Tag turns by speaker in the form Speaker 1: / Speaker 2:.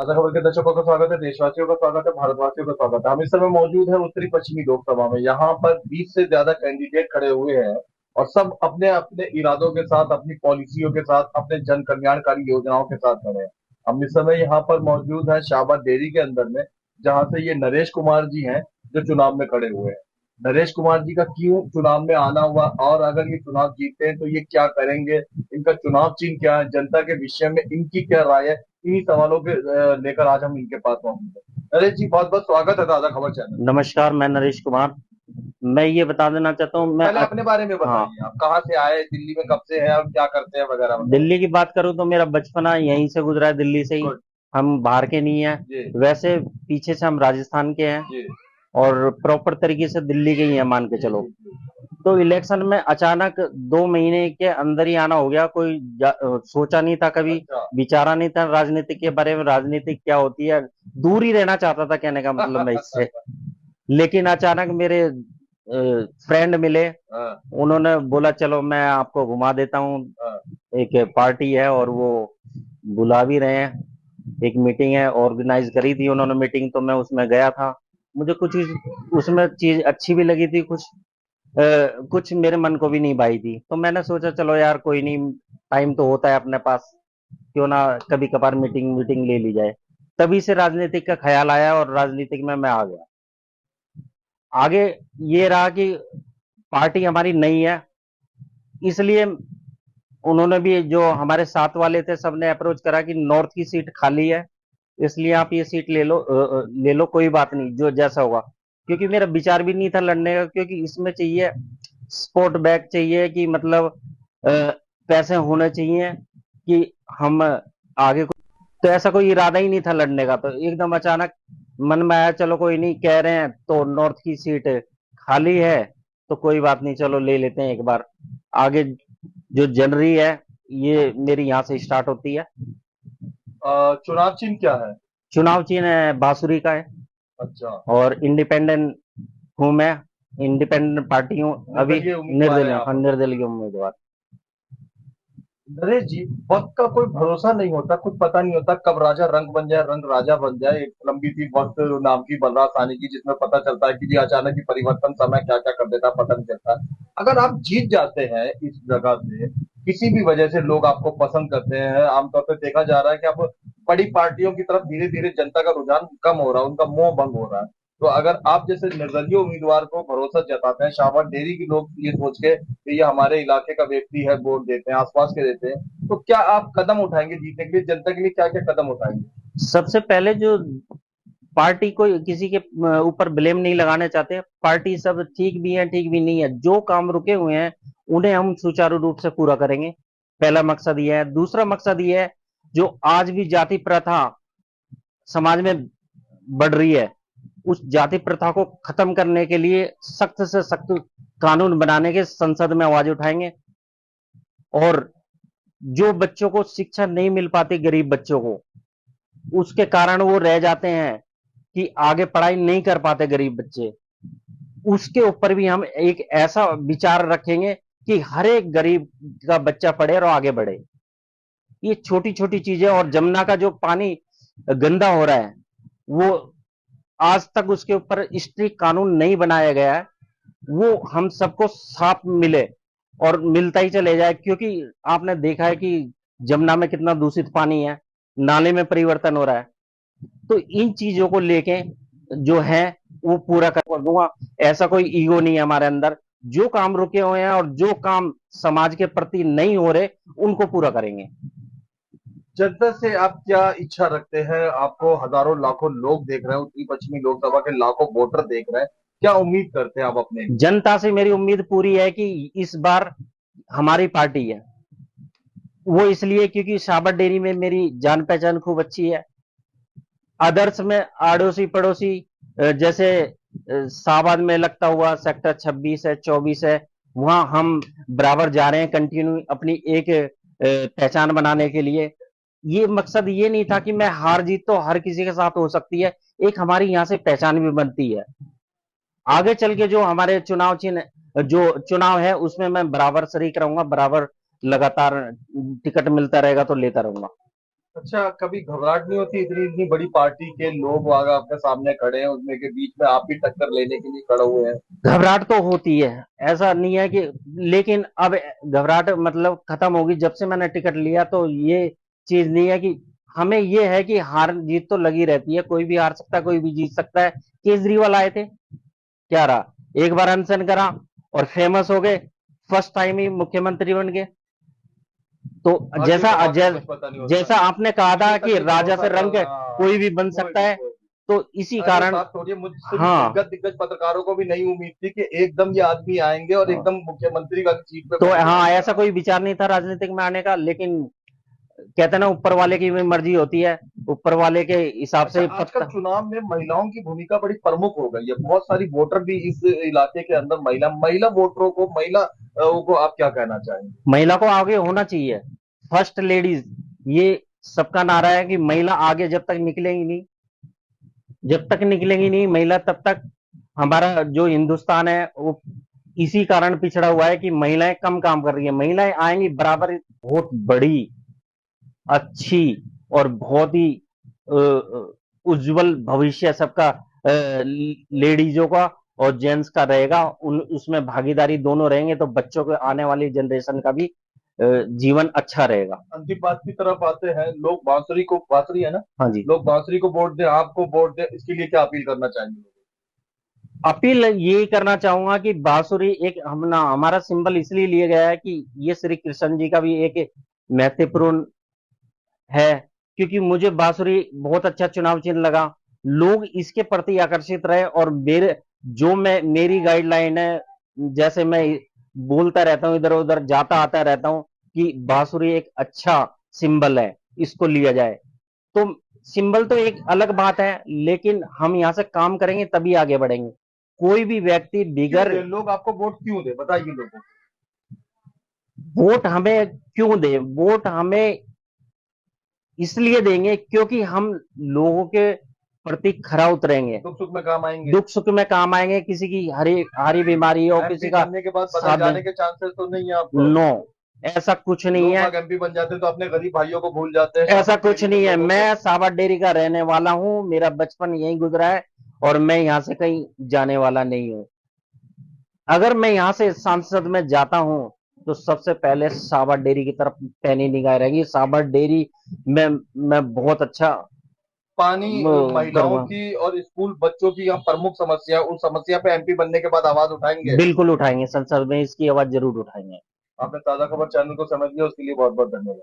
Speaker 1: ताज़ा खबर के दर्शकों का स्वागत है, देशवासियों का स्वागत है, भारतवासियों का स्वागत है। हम इस समय मौजूद हैं उत्तरी पश्चिमी लोकसभा में। यहाँ पर 20 से ज्यादा कैंडिडेट खड़े हुए हैं और सब अपने अपने इरादों के साथ, अपनी पॉलिसियों के साथ, अपने जन कल्याणकारी योजनाओं के साथ खड़े हैं। हम इस समय यहाँ पर मौजूद हैं शाहबाद डेयरी के अंदर में, जहाँ से ये नरेश कुमार जी हैं जो चुनाव में खड़े हुए हैं। नरेश कुमार जी का क्यों चुनाव में आना हुआ और अगर ये चुनाव जीतते हैं तो ये क्या करेंगे, इनका चुनाव चिन्ह क्या है, जनता के विषय में इनकी क्या राय है, इन्हीं सवालों के लेकर आज हम इनके पास पहुंचे। नरेश जी, बहुत बहुत स्वागत है ताजा खबर चैनल।
Speaker 2: नमस्कार, मैं नरेश कुमार। मैं ये बता देना चाहता हूँ
Speaker 1: पहले अपने बारे में
Speaker 2: हाँ।
Speaker 1: बताइए, आप कहाँ से आए, दिल्ली में कब से हैं और क्या करते हैं, वगैरह वगैरह।
Speaker 2: दिल्ली की बात करूँ तो मेरा बचपना यहीं से गुजरा है, दिल्ली से ही।
Speaker 1: गुड।
Speaker 2: हम बाहर के नहीं हैं।
Speaker 1: जी।
Speaker 2: वैसे पीछे से हम राजस्थान के हैं
Speaker 1: जी।
Speaker 2: और प्रॉपर तरीके से दिल्ली के ही हैं, मान के
Speaker 1: जी।
Speaker 2: चलो।
Speaker 1: जी। जी।
Speaker 2: तो इलेक्शन में अचानक 2 महीने के अंदर ही आना हो गया। कोई सोचा नहीं था कभी,
Speaker 1: अच्छा।
Speaker 2: विचारा नहीं था राजनीति के बारे में, राजनीति क्या होती है। दूर ही रहना चाहता था, कहने का मतलब मैं इससे। लेकिन अचानक मेरे फ्रेंड मिले।
Speaker 1: हाँ।
Speaker 2: उन्होंने बोला चलो मैं आपको घुमा देता हूँ।
Speaker 1: हाँ।
Speaker 2: एक पार्टी है और वो बुला भी रहे हैं। एक मीटिंग है, ऑर्गेनाइज करी थी उन्होंने मीटिंग, तो मैं उसमें गया था। मुझे कुछ उसमें चीज अच्छी भी लगी थी, कुछ मेरे मन को भी नहीं भाई थी। तो मैंने सोचा चलो यार कोई नहीं, टाइम तो होता है अपने पास, क्यों ना कभी कभार मीटिंग मीटिंग ले ली जाए। तभी से राजनीतिक का ख्याल आया और राजनीतिक में मैं आ गया। आगे ये रहा कि पार्टी हमारी नई है, इसलिए उन्होंने भी, जो हमारे साथ वाले थे, सबने अप्रोच करा कि नॉर्थ की सीट खाली है, इसलिए आप ये सीट ले लो, ले लो, कोई बात नहीं, जो जैसा होगा। क्योंकि मेरा विचार भी नहीं था लड़ने का, क्योंकि इसमें चाहिए स्पोर्ट बैक, चाहिए कि मतलब पैसे होने चाहिए कि हम आगे। तो ऐसा कोई इरादा ही नहीं था लड़ने का। तो एकदम अचानक मन में आया, चलो कोई नहीं, कह रहे हैं तो नॉर्थ की सीट खाली है, तो कोई बात नहीं, चलो ले लेते हैं एक बार। आगे जो जनवरी है, ये मेरी यहाँ से स्टार्ट होती है।
Speaker 1: चुनाव चिन्ह क्या है?
Speaker 2: चुनाव चिन्ह बांसुरी का है
Speaker 1: अच्छा।
Speaker 2: और इंडिपेंडेंट हूँ मैं। इंडिपेंडेंट पार्टी हूँ अभी।
Speaker 1: निर्दलीय उम्मीदवार है
Speaker 2: निर्दलीय,
Speaker 1: आप
Speaker 2: हाँ,
Speaker 1: अभी।
Speaker 2: निर्दलीय उम्मीदवार।
Speaker 1: नरेश जी, वक्त का कोई भरोसा नहीं होता, कुछ पता नहीं होता कब राजा रंग बन जाए, रंग राजा बन जाए। एक लंबी सी वक्त नाम की बलराज सानी की, जिसमें पता चलता है कि जी अचानक ही परिवर्तन समय क्या क्या कर देता है, पता नहीं चलता। अगर आप जीत जाते हैं इस जगह से, किसी भी वजह से लोग आपको पसंद करते हैं, आमतौर पर देखा जा रहा है कि अब बड़ी पार्टियों की तरफ धीरे धीरे जनता का रुझान कम हो रहा है, उनका मोह भंग हो रहा है। तो अगर आप जैसे निर्दलीय उम्मीदवार को भरोसा जताते हैं, शाहबाद डेयरी के लोग ये सोच के कि ये हमारे इलाके का व्यक्ति है, वोट देते हैं, आसपास के देते हैं, तो क्या आप कदम उठाएंगे जीतने के लिए, जनता के लिए क्या क्या कदम उठाएंगे?
Speaker 2: सबसे पहले जो पार्टी को किसी के ऊपर ब्लेम नहीं लगाने चाहते। पार्टी सब ठीक भी है, ठीक भी नहीं है। जो काम रुके हुए हैं उन्हें हम सुचारू रूप से पूरा करेंगे। पहला मकसद ये है। दूसरा मकसद ये है, जो आज भी जाति प्रथा समाज में बढ़ रही है, उस जाति प्रथा को खत्म करने के लिए सख्त से सख्त कानून बनाने के संसद में आवाज उठाएंगे। और जो बच्चों को शिक्षा नहीं मिल पाती, गरीब बच्चों को, उसके कारण वो रह जाते हैं कि आगे पढ़ाई नहीं कर पाते गरीब बच्चे, उसके ऊपर भी हम एक ऐसा विचार रखेंगे कि हर एक गरीब का बच्चा पढ़े और आगे बढ़े। ये छोटी छोटी चीजें। और जमुना का जो पानी गंदा हो रहा है, वो आज तक उसके ऊपर स्ट्रिक्ट कानून नहीं बनाया गया है। वो हम सबको साफ मिले और मिलता ही चले जाए, क्योंकि आपने देखा है कि जमुना में कितना दूषित पानी है, नाले में परिवर्तन हो रहा है। तो इन चीजों को लेके जो है वो पूरा कर दूंगा। ऐसा कोई ईगो नहीं है हमारे अंदर। जो काम रुके हुए हैं और जो काम समाज के प्रति नहीं हो रहे, उनको पूरा करेंगे।
Speaker 1: जनता से आप क्या इच्छा रखते हैं? आपको हजारों लाखों लोग देख रहे हैं, उत्तरी पश्चिमी लोकसभा के लाखों वोटर देख रहे हैं, क्या उम्मीद करते हैं आप अपने लिए?
Speaker 2: जनता से मेरी उम्मीद पूरी है कि इस बार हमारी पार्टी है। वो इसलिए क्योंकि साबर डेयरी में मेरी जान पहचान खूब अच्छी है। अदर्स में आड़ोसी पड़ोसी, जैसे साबाद में लगता हुआ सेक्टर 26 है, 24 है, वहां हम बराबर जा रहे हैं कंटिन्यू अपनी एक पहचान बनाने के लिए। ये मकसद ये नहीं था कि मैं हार जीत तो हर किसी के साथ हो सकती है, एक हमारी यहाँ से पहचान भी बनती है। आगे चल के जो हमारे चुनाव चिन्ह, जो चुनाव है, उसमें मैं बराबर शरीक रहूंगा, बराबर लगातार टिकट मिलता रहेगा तो लेता रहूंगा।
Speaker 1: अच्छा, कभी घबराहट नहीं होती, इतनी इतनी बड़ी पार्टी के लोग वहां आपके सामने खड़े हैं, उसमें के बीच में आप भी टक्कर लेने के लिए खड़े हुए हैं?
Speaker 2: घबराहट तो होती है, ऐसा नहीं है कि, लेकिन अब घबराहट मतलब खत्म होगी जब से मैंने टिकट लिया। तो ये चीज नहीं है कि, हमें ये है कि हार जीत तो लगी रहती है, कोई भी हार सकता है, कोई भी जीत सकता है। केजरीवाल आए थे, क्या रहा, एक बार अनशन करा और फेमस हो गए, फर्स्ट टाइम ही मुख्यमंत्री बन गए। तो
Speaker 1: भाग्यों
Speaker 2: जैसा
Speaker 1: का बात है,
Speaker 2: जै,
Speaker 1: कुछ पता नहीं होता
Speaker 2: जैसा
Speaker 1: है।
Speaker 2: आपने कहा
Speaker 1: ये
Speaker 2: था कि
Speaker 1: तकलीफ
Speaker 2: राजा
Speaker 1: भरोसा
Speaker 2: से रंग
Speaker 1: करना,
Speaker 2: कोई भी बन
Speaker 1: कोई
Speaker 2: सकता
Speaker 1: भी
Speaker 2: है,
Speaker 1: कोई भी।
Speaker 2: तो इसी
Speaker 1: अरे
Speaker 2: कारण।
Speaker 1: साहब छोड़िए, मुझसे भी
Speaker 2: हाँ,
Speaker 1: दिग्गज दिग्गज पत्रकारों को भी नहीं उम्मीद थी कि एकदम ये आदमी आएंगे और
Speaker 2: हाँ,
Speaker 1: एकदम मुख्यमंत्री का सीट पे
Speaker 2: तो
Speaker 1: बैठ
Speaker 2: हाँ,
Speaker 1: जाएंगे।
Speaker 2: ऐसा कोई विचार नहीं था राजनीतिक में आने का, लेकिन कहते हैं ना, ऊपर वाले की भी मर्जी होती है, ऊपर वाले के हिसाब
Speaker 1: अच्छा,
Speaker 2: से
Speaker 1: आजकल
Speaker 2: पत्ता।
Speaker 1: चुनाव में महिलाओं की भूमिका बड़ी प्रमुख हो गई है, बहुत सारी वोटर भी इस इलाके के अंदर महिला महिला वोटरों को, महिला को आप क्या कहना चाहेंगे?
Speaker 2: महिला को आगे होना चाहिए, फर्स्ट लेडीज, ये सबका नारा है कि महिला आगे जब तक निकलेंगी नहीं, जब तक निकलेंगी नहीं महिला, तब तक हमारा जो हिंदुस्तान है वो इसी कारण पिछड़ा हुआ है कि महिलाएं कम काम कर रही है। महिलाएं आएंगी बराबर, बहुत बड़ी, अच्छी और बहुत ही उज्जवल भविष्य सबका, लेडीजों का और जेंट्स का रहेगा, उन उसमें भागीदारी दोनों रहेंगे, तो बच्चों के आने वाली जनरेशन का भी जीवन अच्छा रहेगा।
Speaker 1: अंतिम बात की तरफ आते हैं, लोग बांसुरी को, बांसुरी है ना,
Speaker 2: हाँ जी।
Speaker 1: लोग बांसुरी को वोट दें, आपको वोट दें, इसके लिए क्या अपील करना चाहेंगे?
Speaker 2: अपील यही करना चाहूंगा कि बांसुरी एक, हम ना, हमारा सिंबल इसलिए लिया गया है कि ये श्री कृष्ण जी का भी एक महत्वपूर्ण है, क्योंकि मुझे बांसुरी बहुत अच्छा चुनाव चिन्ह लगा। लोग इसके प्रति आकर्षित रहे, और मेरे जो मैं मेरी गाइडलाइन है, जैसे मैं बोलता रहता हूँ, इधर उधर जाता आता रहता हूँ कि बांसुरी एक अच्छा सिंबल है, इसको लिया जाए। तो सिंबल तो एक अलग बात है, लेकिन हम यहाँ से काम करेंगे तभी आगे बढ़ेंगे। कोई भी व्यक्ति
Speaker 1: क्यों
Speaker 2: बिगर
Speaker 1: दे लोग आपको वोट, क्यों दे, बताइए लोगों को।
Speaker 2: वोट हमें क्यों दे, वोट हमें इसलिए देंगे क्योंकि हम लोगों के प्रति खरा उतरेंगे,
Speaker 1: दुख सुख में काम आएंगे।
Speaker 2: दुख सुख में काम आएंगे, किसी की हरी हरी बीमारी हो, किसी
Speaker 1: एमपी
Speaker 2: का
Speaker 1: बनने के बाद बदल
Speaker 2: साथ दें।
Speaker 1: जाने के चांसेस तो नहीं है आपको?
Speaker 2: नो, ऐसा कुछ नहीं
Speaker 1: लोग
Speaker 2: है,
Speaker 1: बाग एमपी बन जाते हैं तो अपने गरीब भाइयों को भूल जाते हैं,
Speaker 2: ऐसा
Speaker 1: शाबाश
Speaker 2: कुछ
Speaker 1: डेयरी के
Speaker 2: नहीं है।
Speaker 1: लोगों को।
Speaker 2: मैं साबर डेरी का रहने वाला हूं, मेरा बचपन यहीं गुजरा है, और मैं यहां से कहीं जाने वाला नहीं हूं। अगर मैं यहाँ से सांसद में जाता हूँ, तो सबसे पहले साबर डेयरी की तरफ पैनी निगाह रहेगी। साबर डेयरी में मैं बहुत अच्छा
Speaker 1: पानी, महिलाओं
Speaker 2: करूंगा।
Speaker 1: की और स्कूल बच्चों की यहाँ प्रमुख समस्या, उस समस्या पे एमपी बनने के बाद आवाज उठाएंगे?
Speaker 2: बिल्कुल उठाएंगे, संसद में इसकी आवाज जरूर उठाएंगे।
Speaker 1: आपने ताजा खबर चैनल को समझ लिया, उसके लिए बहुत बहुत धन्यवाद।